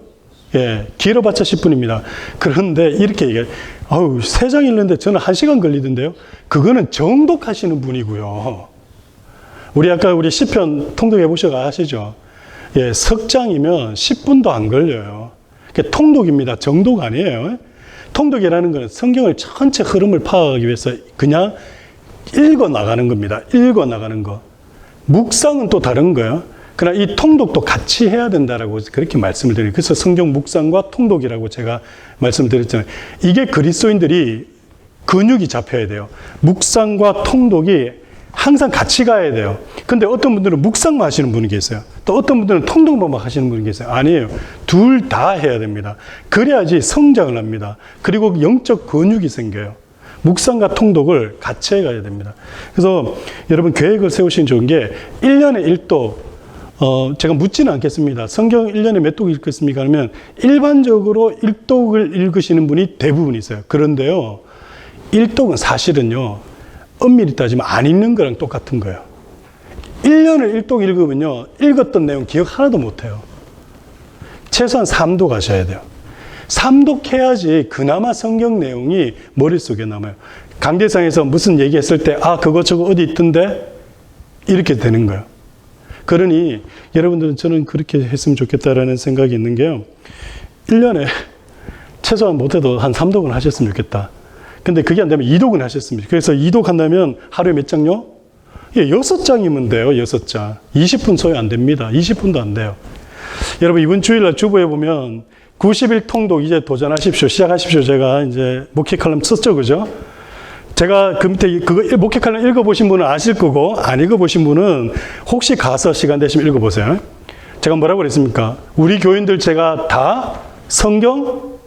예, 길어봤자 10분입니다. 그런데 이렇게 얘기해요. 3장 읽는데 저는 1시간 걸리던데요? 그거는 정독하시는 분이고요. 우리 시편 통독해 보셔서 아시죠? 예, 석장이면 10분도 안 걸려요. 그게 통독입니다. 정독 아니에요. 통독이라는 것은 성경을 전체 흐름을 파악하기 위해서 그냥 읽어 나가는 겁니다. 읽어 나가는 거. 묵상은 또 다른 거예요. 그러나 이 통독도 같이 해야 된다라고 그렇게 말씀을 드려요. 그래서 성경 묵상과 통독이라고 제가 말씀드렸잖아요. 이게 그리스도인들이 근육이 잡혀야 돼요. 묵상과 통독이 항상 같이 가야 돼요. 근데 어떤 분들은 묵상만 하시는 분이 계세요. 또 어떤 분들은 통독만 하시는 분이 계세요. 아니에요. 둘 다 해야 됩니다. 그래야지 성장을 합니다. 그리고 영적 근육이 생겨요. 묵상과 통독을 같이 해가야 됩니다. 그래서 여러분 계획을 세우시면 좋은 게 1년에 1독, 제가 묻지는 않겠습니다. 성경 1년에 몇 독 읽겠습니까? 그러면 일반적으로 1독을 읽으시는 분이 대부분이세요. 그런데요, 1독은 사실은요, 엄밀히 따지면 안 읽는 거랑 똑같은 거예요. 1년을 1독 읽으면요, 읽었던 내용 기억 하나도 못해요. 최소한 3독 하셔야 돼요. 3독 해야지 그나마 성경 내용이 머릿속에 남아요. 강대상에서 무슨 얘기했을 때, 그거 저거 어디 있던데? 이렇게 되는 거예요. 그러니 여러분들은 저는 그렇게 했으면 좋겠다라는 생각이 있는 게요. 1년에 최소한 못해도 한 3독은 하셨으면 좋겠다. 근데 그게 안 되면 2독은 하셨습니다. 그래서 2독 한다면 하루에 몇 장요? 예, 6장이면 돼요. 6장. 20분 소요 안 됩니다. 20분도 안 돼요. 여러분, 이번 주일날 주보에 보면 90일 통독 이제 도전하십시오. 시작하십시오. 제가 이제 목회 칼럼 썼죠. 그죠? 제가 그 밑에 그거 목회 칼럼 읽어보신 분은 아실 거고, 안 읽어보신 분은 혹시 가서 시간 되시면 읽어보세요. 제가 뭐라고 그랬습니까? 우리 교인들 제가 다 성경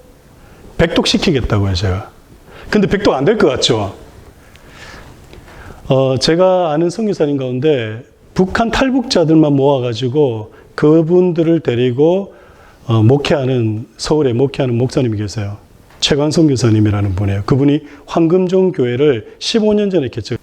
100독 시키겠다고요, 제가. 근데 100독 안 될 것 같죠? 제가 아는 선교사님 가운데 북한 탈북자들만 모아가지고 그분들을 데리고 서울에 목회하는 목사님이 계세요. 최광성 교사님이라는 분이에요. 그분이 황금종 교회를 15년 전에 개척.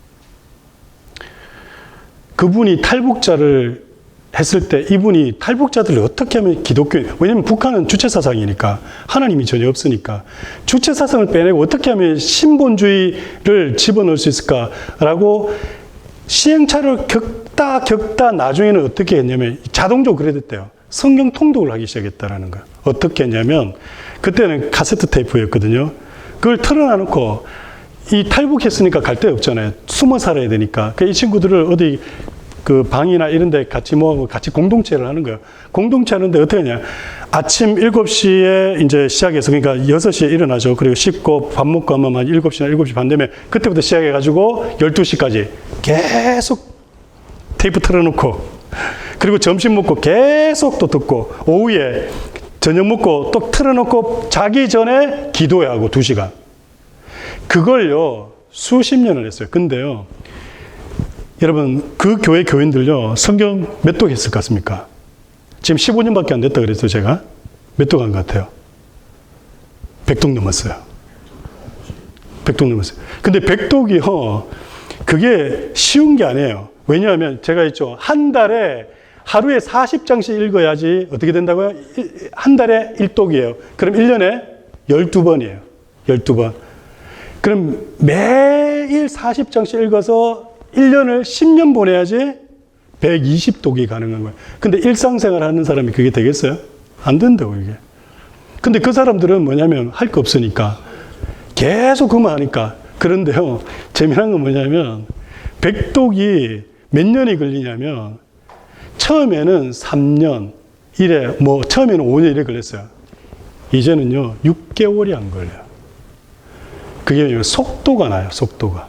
그분이 탈북자를 했을 때 이분이 탈북자들을 어떻게 하면 기독교, 왜냐면 북한은 주체사상이니까 하나님이 전혀 없으니까 주체사상을 빼내고 어떻게 하면 신본주의를 집어넣을 수 있을까라고 시행착오를 겪다 나중에는 어떻게 했냐면 자동적으로 그래 됐대요. 성경 통독을 하기 시작했다라는 거예요. 어떻게 했냐면 그때는 카세트 테이프였거든요. 그걸 틀어놔놓고 이 탈북했으니까 갈 데 없잖아요. 숨어 살아야 되니까. 이 친구들을 어디 그 방이나 이런 데 같이 모아서 같이 공동체를 하는 거예요. 공동체 하는데 어떻게 하냐. 아침 7시에 이제 시작해서 그러니까 6시에 일어나죠. 그리고 씻고 밥 먹고 하면 한 7시나 7시 반 되면 그때부터 시작해가지고 12시까지 계속 테이프 틀어놓고 그리고 점심 먹고 계속 또 듣고 오후에 저녁 먹고 또 틀어놓고 자기 전에 기도해야 하고 2시간. 그걸요 수십 년을 했어요. 근데요 여러분 그 교회 교인들요 성경 몇 독 했을 것 같습니까? 지금 15년밖에 안 됐다 그랬어요. 제가 몇 독 한 것 같아요? 100독 넘었어요. 100독 넘었어요. 근데 100독이요 그게 쉬운 게 아니에요. 왜냐하면 제가 있죠 한 달에 하루에 40장씩 읽어야지 어떻게 된다고요? 한 달에 1독이에요. 그럼 1년에 12번이에요. 12번. 그럼 매일 40장씩 읽어서 1년을 10년 보내야지 120독이 가능한 거예요. 근데 일상생활 하는 사람이 그게 되겠어요? 안 된다고 이게. 근데 그 사람들은 뭐냐면 할 거 없으니까 계속 그만 하니까. 그런데요 재미난 건 뭐냐면 100독이 몇 년이 걸리냐면 처음에는 3년 이래 뭐 처음에는 5년 이래 걸렸어요. 이제는요 6개월이 안 걸려요. 그게 속도가 나요. 속도가.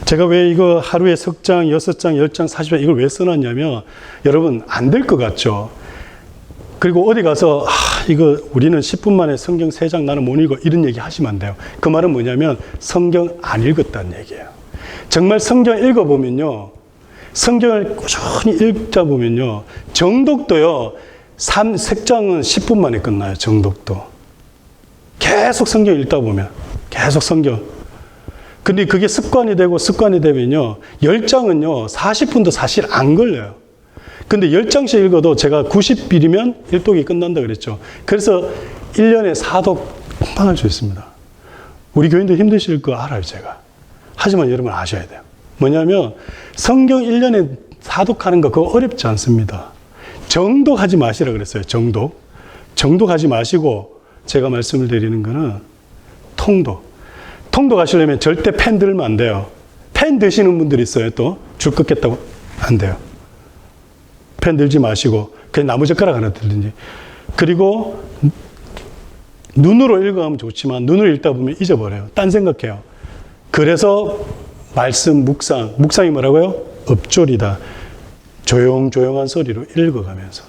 제가 왜 이거 하루에 석 장, 6장, 10장, 40장 이걸 왜 써놨냐면 여러분 안 될 것 같죠. 그리고 어디 가서 이거 우리는 10분 만에 성경 3장 나는 못 읽어 이런 얘기 하시면 안 돼요. 그 말은 뭐냐면 성경 안 읽었다는 얘기예요. 정말 성경 읽어보면요. 성경을 꾸준히 읽다 보면요. 정독도요. 3색장은 10분 만에 끝나요. 정독도. 계속 성경 읽다 보면. 계속 성경. 근데 그게 습관이 되면요. 10장은요. 40분도 사실 안 걸려요. 근데 10장씩 읽어도 제가 90일이면 1독이 끝난다 그랬죠. 그래서 1년에 4독 금방 할 수 있습니다. 우리 교인들 힘드실 거 알아요, 제가. 하지만 여러분 아셔야 돼요. 뭐냐면 성경 1년에 4독하는 거 그거 어렵지 않습니다. 정독하지 마시라 그랬어요. 정독하지 마시고 제가 말씀을 드리는 거는 통독하시려면 절대 펜 들면 안 돼요. 펜 드시는 분들이 있어요. 또 줄 긋겠다고 안 돼요. 펜 들지 마시고 그냥 나무젓가락 하나 들든지. 그리고 눈으로 읽어가면 좋지만 눈으로 읽다 보면 잊어버려요. 딴 생각해요. 그래서 말씀 묵상이 뭐라고요? 엎조리다. 조용한 소리로 읽어가면서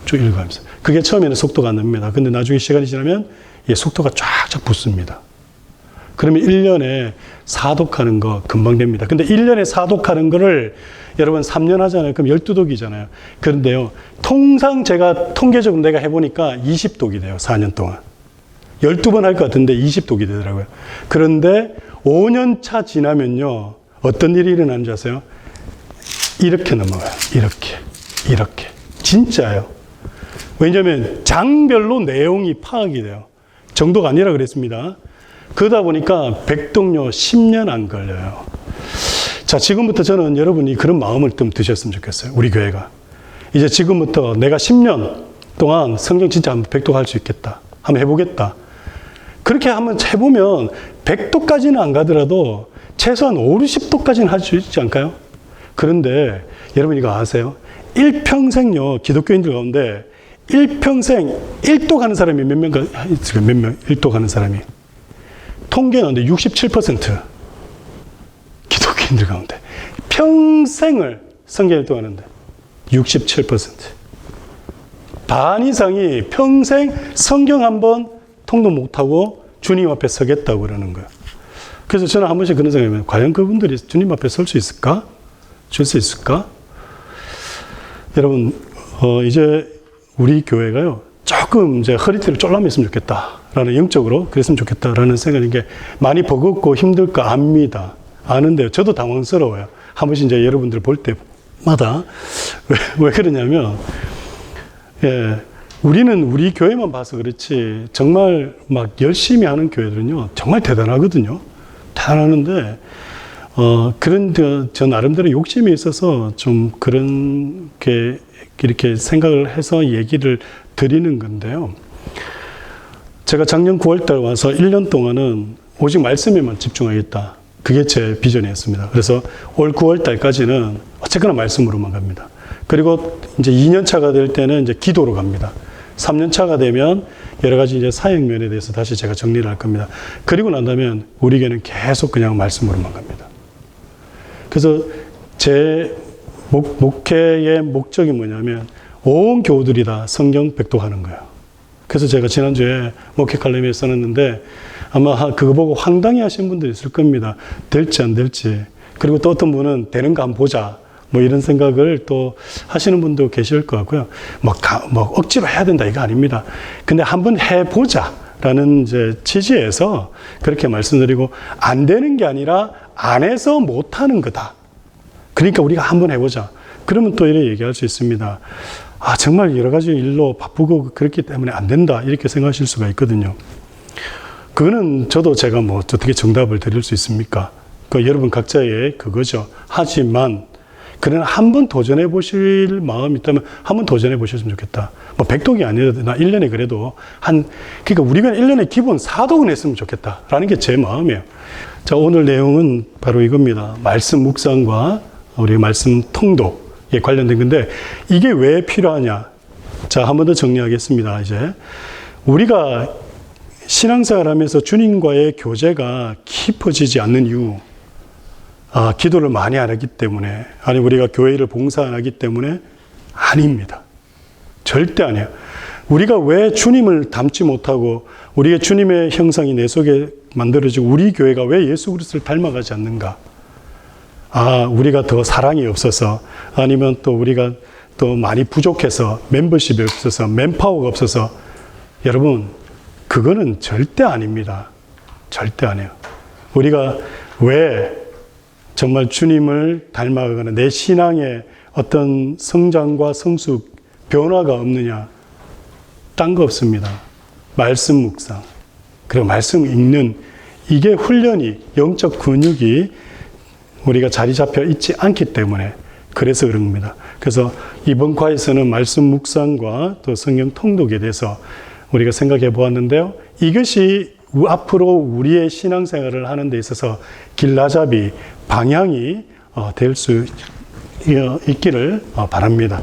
쭉 읽어가면서. 그게 처음에는 속도가 안 납니다. 근데 나중에 시간이 지나면 이 속도가 쫙쫙 붙습니다. 그러면 1년에 4독하는 거 금방 됩니다. 근데 1년에 4독하는 거를 여러분 3년 하잖아요. 그럼 12독이잖아요. 그런데요. 통상 제가 통계적으로 내가 해보니까 20독이 돼요. 4년 동안. 12번 할 것 같은데 20독이 되더라고요. 그런데 5년 차 지나면요. 어떤 일이 일어나는지 아세요? 이렇게 넘어가요. 이렇게. 진짜예요. 왜냐하면 장별로 내용이 파악이 돼요. 정도가 아니라 그랬습니다. 그러다 보니까 100독요 10년 안 걸려요. 자, 지금부터 저는 여러분이 그런 마음을 좀 드셨으면 좋겠어요. 우리 교회가. 이제 지금부터 내가 10년 동안 성경 진짜 한번 100독 할 수 있겠다. 한번 해보겠다. 그렇게 한번 해보면 100독까지는 안 가더라도 최소한 5, 60독까지는 할 수 있지 않을까요? 그런데 여러분 이거 아세요? 일평생요, 기독교인들 가운데 일평생 1독 하는 사람이 몇 명 1독 하는 사람이. 통계 나오는데 67% 기독교인들 가운데 평생을 성경 일독하는데 67% 반 이상이 평생 성경 한번 통독 못하고 주님 앞에 서겠다고 그러는 거예요. 그래서 저는 한 번씩 그런 생각이 과연 그분들이 주님 앞에 설 수 있을까? 줄 수 있을까? 여러분 이제 우리 교회가요 조금 이제 허리띠를 쫄라맸으면 좋겠다라는 영적으로 그랬으면 좋겠다라는 생각인 게 많이 버겁고 힘들 거 압니다. 아는데요. 저도 당황스러워요. 한 번씩 이제 여러분들 볼 때마다 왜 그러냐면 우리는 우리 교회만 봐서 그렇지 정말 막 열심히 하는 교회들은요 정말 대단하거든요. 대단하는데 그런 저 나름대로 욕심이 있어서 좀 그런 게 이렇게 생각을 해서 얘기를 드리는 건데요. 제가 작년 9월 달 와서 1년 동안은 오직 말씀에만 집중하겠다. 그게 제 비전이었습니다. 그래서 올 9월 달까지는 어쨌거나 말씀으로만 갑니다. 그리고 이제 2년 차가 될 때는 이제 기도로 갑니다. 3년 차가 되면 여러 가지 이제 사역면에 대해서 다시 제가 정리를 할 겁니다. 그리고 난다면 우리 교회는 계속 그냥 말씀으로만 갑니다. 그래서 제 목회의 목적이 뭐냐면 온 교우들이 다 성경 백독하는 거예요. 그래서 제가 지난주에 목회 칼럼에 써놨는데 아마 그거 보고 황당해 하신 분도 있을 겁니다. 될지 안 될지. 그리고 또 어떤 분은 되는가 한번 보자. 뭐 이런 생각을 또 하시는 분도 계실 것 같고요. 뭐 억지로 해야 된다 이거 아닙니다. 근데 한번 해보자. 라는 이제 취지에서 그렇게 말씀드리고 안 되는 게 아니라 안 해서 못하는 거다. 그러니까 우리가 한번 해보자. 그러면 또 이렇게 얘기할 수 있습니다. 아, 정말 여러 가지 일로 바쁘고 그렇기 때문에 안 된다. 이렇게 생각하실 수가 있거든요. 그거는 저도 제가 뭐 어떻게 정답을 드릴 수 있습니까? 그 여러분 각자의 그거죠. 하지만 그러나 한번 도전해 보실 마음이 있다면 한번 도전해 보셨으면 좋겠다. 뭐 100독이 아니어도 나 1년에 그래도 그러니까 우리가 1년에 기본 4독은 했으면 좋겠다. 라는 게 제 마음이에요. 자, 오늘 내용은 바로 이겁니다. 말씀 묵상과 우리 말씀 통독에 관련된 건데 이게 왜 필요하냐? 자, 한 번 더 정리하겠습니다. 이제 우리가 신앙생활 하면서 주님과의 교제가 깊어지지 않는 이유, 기도를 많이 안 하기 때문에, 아니, 우리가 교회를 봉사 안 하기 때문에 아닙니다. 절대 아니에요. 우리가 왜 주님을 닮지 못하고, 우리의 주님의 형상이 내 속에 만들어지고, 우리 교회가 왜 예수 그리스도를 닮아가지 않는가? 우리가 더 사랑이 없어서, 아니면 또 우리가 또 많이 부족해서, 멤버십이 없어서, 맨파워가 없어서, 여러분, 그거는 절대 아닙니다. 절대 아니에요. 우리가 왜 정말 주님을 닮아가는 내 신앙의 어떤 성장과 성숙, 변화가 없느냐? 딴 거 없습니다. 말씀 묵상, 그리고 말씀 읽는 이게 훈련이, 영적 근육이 우리가 자리 잡혀 있지 않기 때문에 그래서 그런 겁니다. 그래서 이번 과에서는 말씀 묵상과 또 성경 통독에 대해서 우리가 생각해 보았는데요. 이것이 앞으로 우리의 신앙생활을 하는 데 있어서 길라잡이, 방향이 될 수 있기를 바랍니다.